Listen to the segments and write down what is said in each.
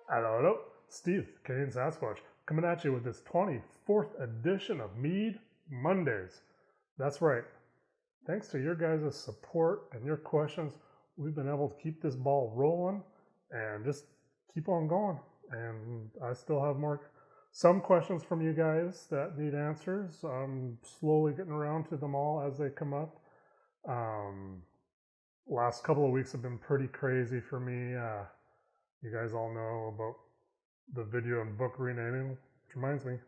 Hello, Steve, Canadian Sasquatch, coming at you with this 24th edition of Mead Mondays. That's right. Thanks to your guys' support and your questions, we've been able to keep this ball rolling and just keep on going. And I still have some questions from you guys that need answers. I'm slowly getting around to them all as they come up. Last couple of weeks have been pretty crazy for me. You guys all know about the video and book renaming, which reminds me,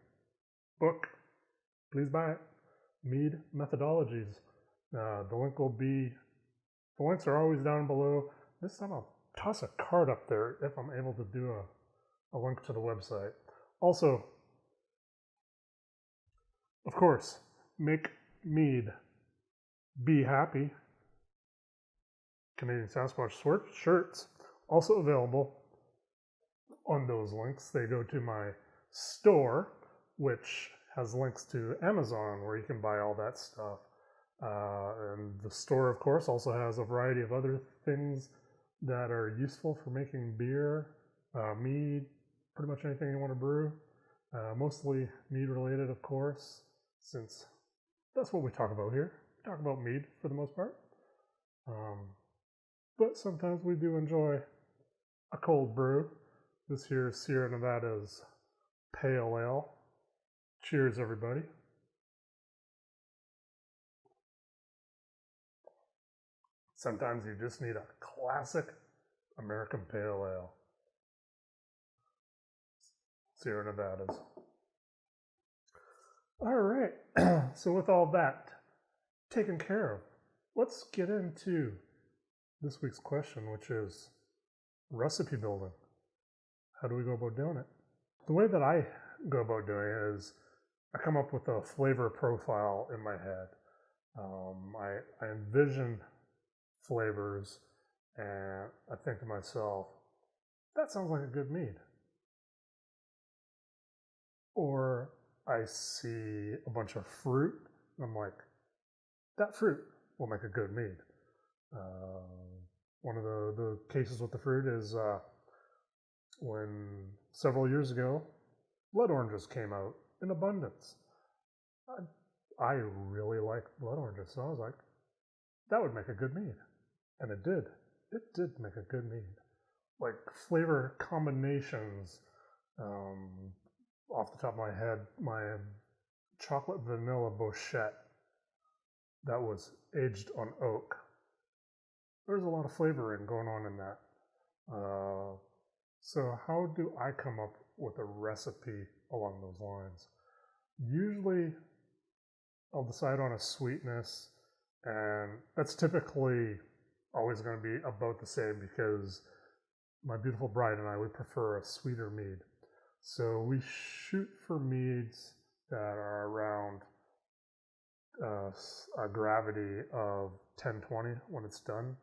book, please buy it. Mead Methodologies. The links are always down below. This time I'll toss a card up there if I'm able to do a link to the website. Also, of course, make Mead be happy. Canadian Sasquatch shirts also available on those links. They go to my store, which has links to Amazon where you can buy all that stuff. And the store, of course, also has a variety of other things that are useful for making beer, mead, pretty much anything you want to brew. Mostly mead related, of course, since that's what we talk about here. We talk about mead for the most part. But sometimes we do enjoy a cold brew. This here is Sierra Nevada's Pale Ale. Cheers, everybody. Sometimes you just need a classic American Pale Ale. Sierra Nevada's. All right, so with all that taken care of, let's get into this week's question, which is recipe building. How do we go about doing it? The way that I go about doing it is I come up with a flavor profile in my head. I envision flavors and I think to myself, that sounds like a good mead. Or I see a bunch of fruit and I'm like, that fruit will make a good mead. One of the cases with the fruit is when several years ago, blood oranges came out in abundance. I really like blood oranges, so I was like, that would make a good mead. And it did. It did make a good mead. Like flavor combinations, off the top of my head, my chocolate vanilla Bochette that was aged on oak. There's a lot of flavoring going on in that. So how do I come up with a recipe along those lines? Usually I'll decide on a sweetness, and that's typically always going to be about the same because my beautiful bride and I, we prefer a sweeter mead. So we shoot for meads that are around a gravity of 1020 when it's done.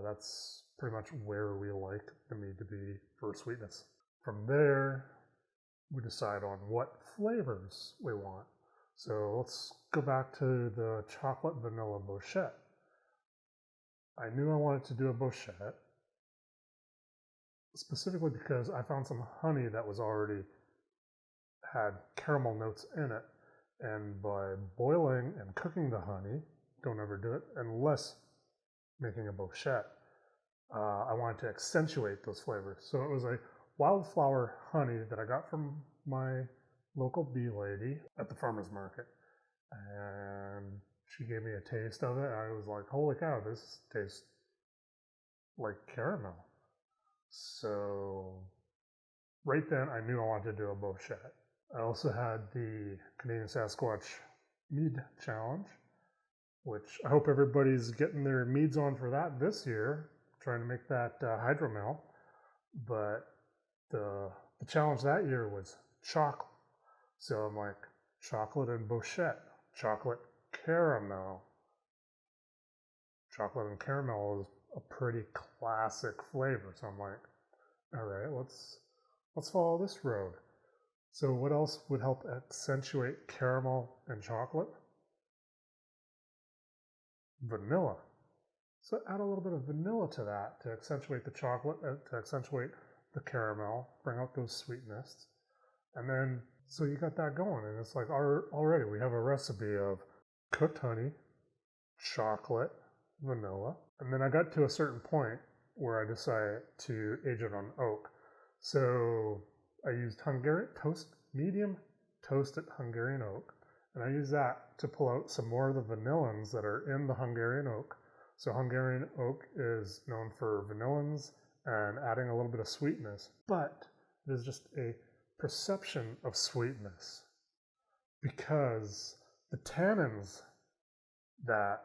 That's pretty much where we like the mead to be for sweetness. From there, we decide on what flavors we want. So let's go back to the chocolate vanilla Bochette. I knew I wanted to do a Bochette specifically because I found some honey that was already had caramel notes in it. And by boiling and cooking the honey, don't ever do it unless making a Bochette, I wanted to accentuate those flavors. So it was a wildflower honey that I got from my local bee lady at the farmer's market. And she gave me a taste of it. I was like, holy cow, this tastes like caramel. So right then I knew I wanted to do a Bochette. I also had the Canadian Sasquatch Mead Challenge, which I hope everybody's getting their meads on for that this year, trying to make that hydromel. But the challenge that year was chocolate. So I'm like, chocolate and Bochette, chocolate caramel. Chocolate and caramel is a pretty classic flavor. So I'm like, all right, let's follow this road. So what else would help accentuate caramel and chocolate? Vanilla. So add a little bit of vanilla to that to accentuate the chocolate, to accentuate the caramel, bring out those sweetness. And then, so you got that going. And it's like already we have a recipe of cooked honey, chocolate, vanilla. And then I got to a certain point where I decided to age it on oak. So I used medium toasted Hungarian oak. And I used that to pull out some more of the vanillins that are in the Hungarian oak. So Hungarian oak is known for vanillins and adding a little bit of sweetness, but there's just a perception of sweetness because the tannins that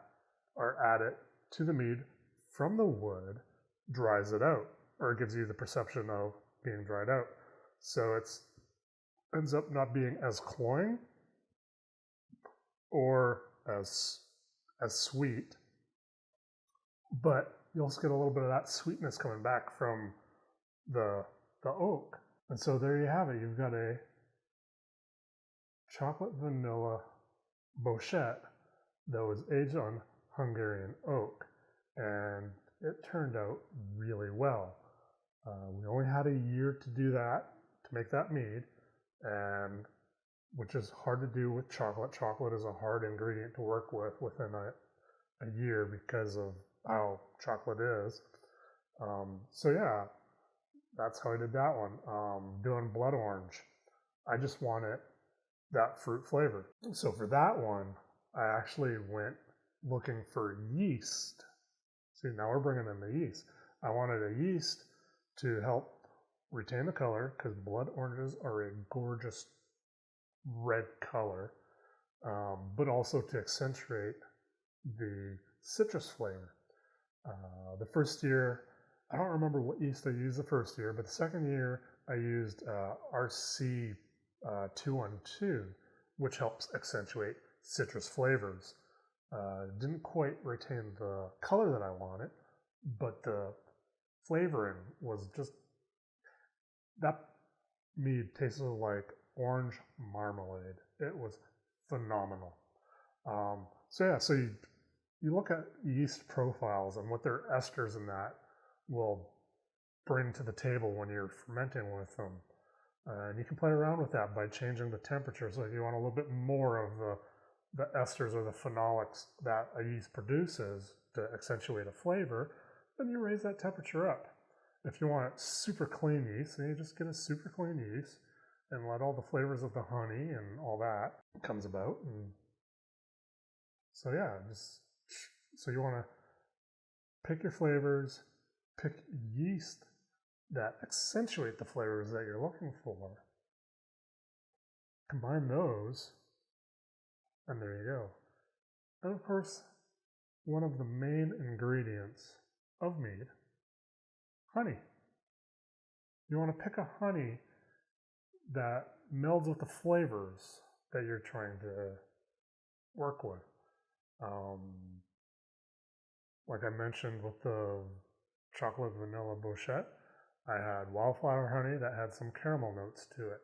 are added to the mead from the wood dries it out, or it gives you the perception of being dried out. So it ends up not being as cloying or as sweet, but you also get a little bit of that sweetness coming back from the oak. And so there you have it. You've got a chocolate vanilla Bochette that was aged on Hungarian oak, and it turned out really well. We only had a year to do that, to make that mead, and which is hard to do with chocolate. Chocolate is a hard ingredient to work with within a year because of how chocolate is. So yeah, that's how I did that one. Doing blood orange, I just wanted that fruit flavor. So for that one, I actually went looking for yeast. See, now we're bringing in the yeast. I wanted a yeast to help retain the color because blood oranges are a gorgeous red color, but also to accentuate the citrus flavor. The first year, I don't remember what yeast I used the first year, but the second year I used RC 212, which helps accentuate citrus flavors. Didn't quite retain the color that I wanted, but the flavoring was just, that mead tasted like orange marmalade. It was phenomenal. So you look at yeast profiles and what their esters and that will bring to the table when you're fermenting with them. And you can play around with that by changing the temperature. So if you want a little bit more of the esters or the phenolics that a yeast produces to accentuate a flavor, then you raise that temperature up. If you want super clean yeast, then you just get a super clean yeast and let all the flavors of the honey and all that comes about. And so yeah, so you want to pick your flavors, pick yeast that accentuate the flavors that you're looking for, combine those, and there you go. And of course, one of the main ingredients of mead, honey. You want to pick a honey that melds with the flavors that you're trying to work with. Like I mentioned with the chocolate vanilla Bochette, I had wildflower honey that had some caramel notes to it.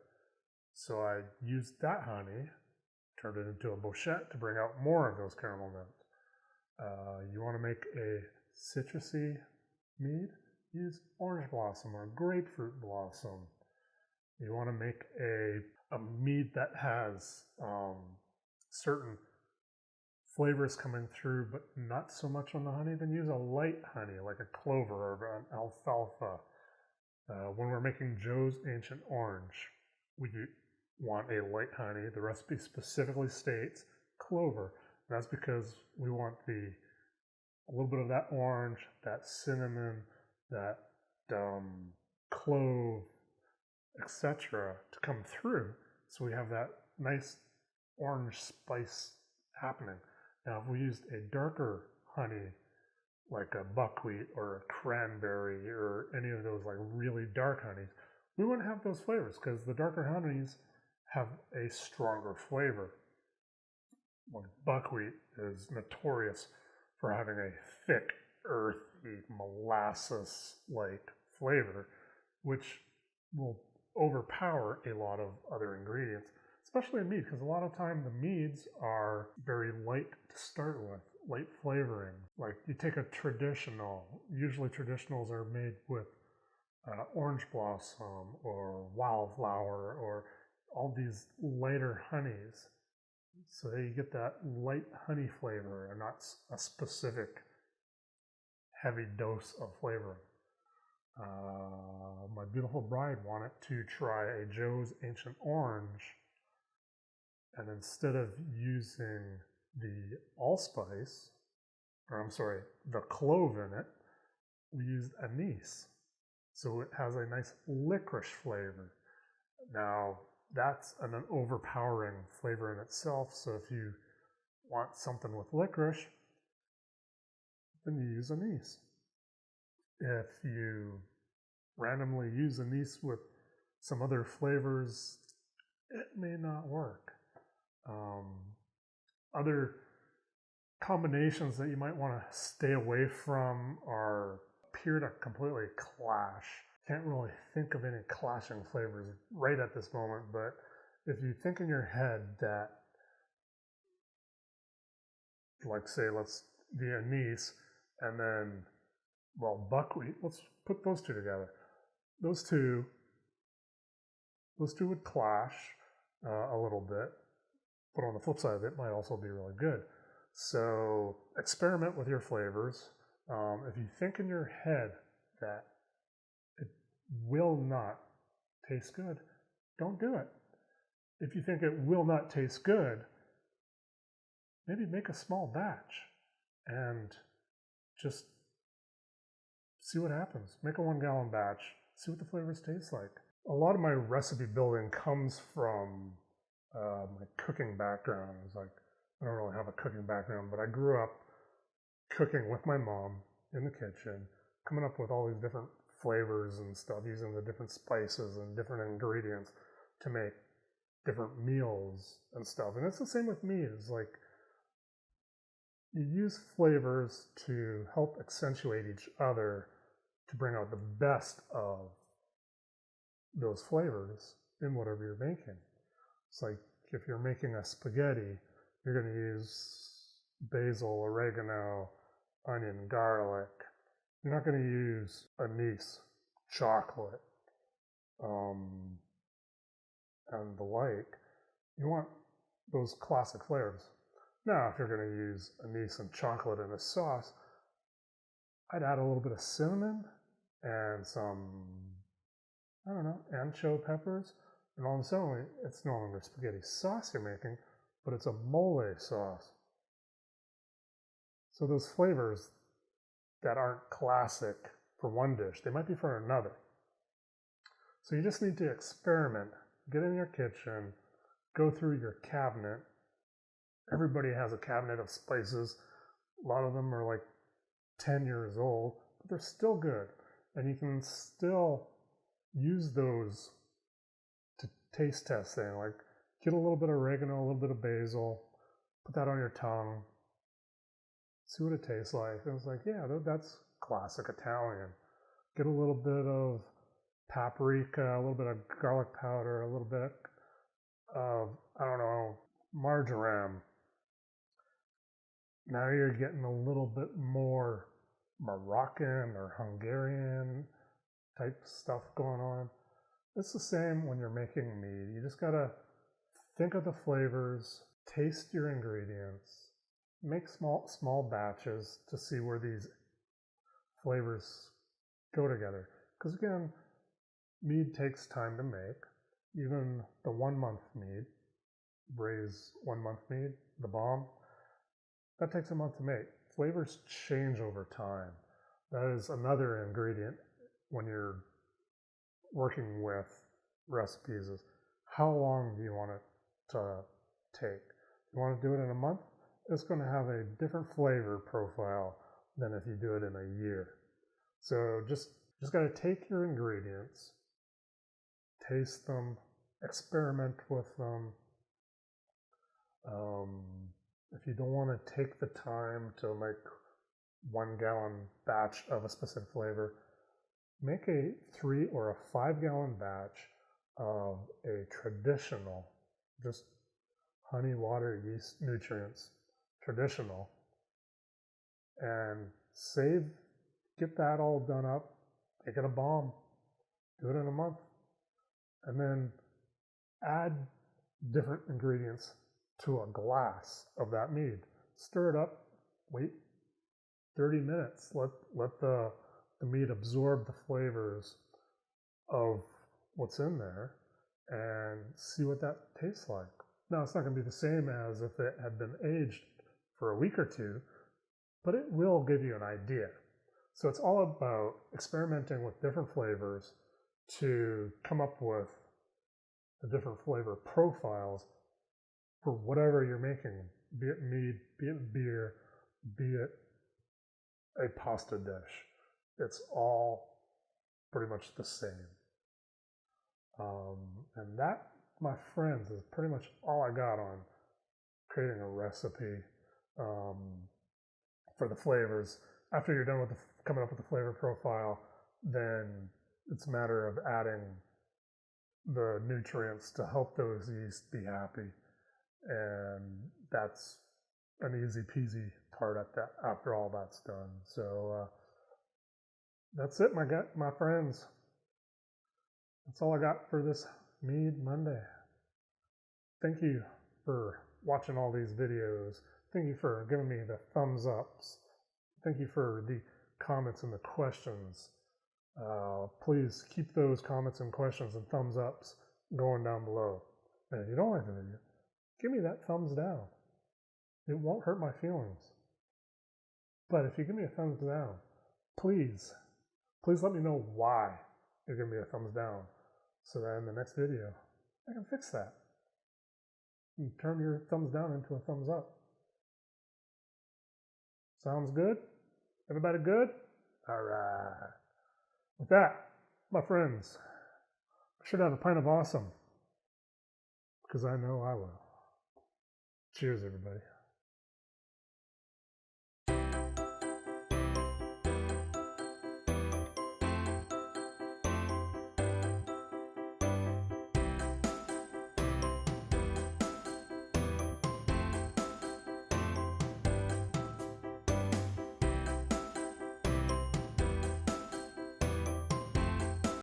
So I used that honey, turned it into a Bochette to bring out more of those caramel notes. You want to make a citrusy mead? Use orange blossom or grapefruit blossom. You want to make a mead that has certain flavors coming through, but not so much on the honey, then use a light honey like a clover or an alfalfa. When we're making Joe's Ancient Orange, we want a light honey. The recipe specifically states clover. And that's because we want a little bit of that orange, that cinnamon, that clove, etc. to come through. So we have that nice orange spice happening. Now, if we used a darker honey, like a buckwheat or a cranberry or any of those like really dark honeys, we wouldn't have those flavors because the darker honeys have a stronger flavor. Like buckwheat is notorious for having a thick, earthy, molasses-like flavor, which will overpower a lot of other ingredients, especially in mead, because a lot of time the meads are very light to start with, light flavoring. Like you take a traditional, usually traditionals are made with orange blossom or wildflower or all these lighter honeys. So that you get that light honey flavor and not a specific heavy dose of flavor. My beautiful bride wanted to try a Joe's Ancient Orange, and instead of using the allspice, or I'm sorry, the clove in it, we used anise. So it has a nice licorice flavor. Now, that's an overpowering flavor in itself, so if you want something with licorice, then you use anise. If you randomly use anise with some other flavors, it may not work. Other combinations that you might want to stay away from appear to completely clash. Can't really think of any clashing flavors right at this moment, but if you think in your head that, like say, let's the anise and then, well, buckwheat, let's put those two together. Those two would clash a little bit, but on the flip side of it might also be really good. So experiment with your flavors. If you think in your head that it will not taste good, don't do it. If you think it will not taste good, maybe make a small batch and just see what happens. Make a 1 gallon batch, see what the flavors taste like. A lot of my recipe building comes from my cooking background. It's like, I don't really have a cooking background, but I grew up cooking with my mom in the kitchen, coming up with all these different flavors and stuff, using the different spices and different ingredients to make different meals and stuff. And it's the same with meat. It's like you use flavors to help accentuate each other to bring out the best of those flavors in whatever you're making. It's like if you're making a spaghetti, you're going to use basil, oregano, onion, garlic. You're not going to use anise, chocolate, and the like. You want those classic flavors. Now, if you're going to use anise and chocolate in a sauce, I'd add a little bit of cinnamon and some, I don't know, ancho peppers. And all of a sudden, it's no longer spaghetti sauce you're making, but it's a mole sauce. So those flavors that aren't classic for one dish, they might be for another. So you just need to experiment. Get in your kitchen, go through your cabinet. Everybody has a cabinet of spices. A lot of them are like 10 years old, but they're still good. And you can still use those to taste test things. Like get a little bit of oregano, a little bit of basil, put that on your tongue, see what it tastes like. And it's like, yeah, that's classic Italian. Get a little bit of paprika, a little bit of garlic powder, a little bit of, I don't know, marjoram. Now you're getting a little bit more Moroccan or Hungarian type stuff going on. It's the same when you're making mead. You just gotta think of the flavors, taste your ingredients, make small batches to see where these flavors go together. Because again, mead takes time to make. Even the 1 month mead, Bray's 1 month mead, the bomb, that takes a month to make. Flavors change over time. That is another ingredient when you're working with recipes is how long do you want it to take? You want to do it in a month? It's going to have a different flavor profile than if you do it in a year. So just got to take your ingredients, taste them, experiment with them. If you don't want to take the time to make 1 gallon batch of a specific flavor, make a 3 or a 5 gallon batch of a traditional, just honey, water, yeast, nutrients, traditional, and get that all done up, make it a bomb, Do it in a month. And then add different ingredients to a glass of that mead. Stir it up, wait 30 minutes. Let the mead absorb the flavors of what's in there and see what that tastes like. Now, it's not going to be the same as if it had been aged for a week or two, but it will give you an idea. So it's all about experimenting with different flavors to come up with the different flavor profiles for whatever you're making, be it mead, be it beer, be it a pasta dish. It's all pretty much the same. And that, my friends, is pretty much all I got on creating a recipe for the flavors. After you're done with coming up with the flavor profile, then it's a matter of adding the nutrients to help those yeast be happy. And that's an easy peasy part at that after all that's done. So that's it, my friends. That's all I got for this Mead Monday. Thank you for watching all these videos. Thank you for giving me the thumbs ups. Thank you for the comments and the questions. Please keep those comments and questions and thumbs ups going down below. And if you don't like the video, give me that thumbs down. It won't hurt my feelings. But if you give me a thumbs down, please let me know why you're giving me a thumbs down, so that in the next video, I can fix that. And turn your thumbs down into a thumbs up. Sounds good? Everybody good? All right. With that, my friends, I should have a pint of awesome, because I know I will. Cheers, everybody.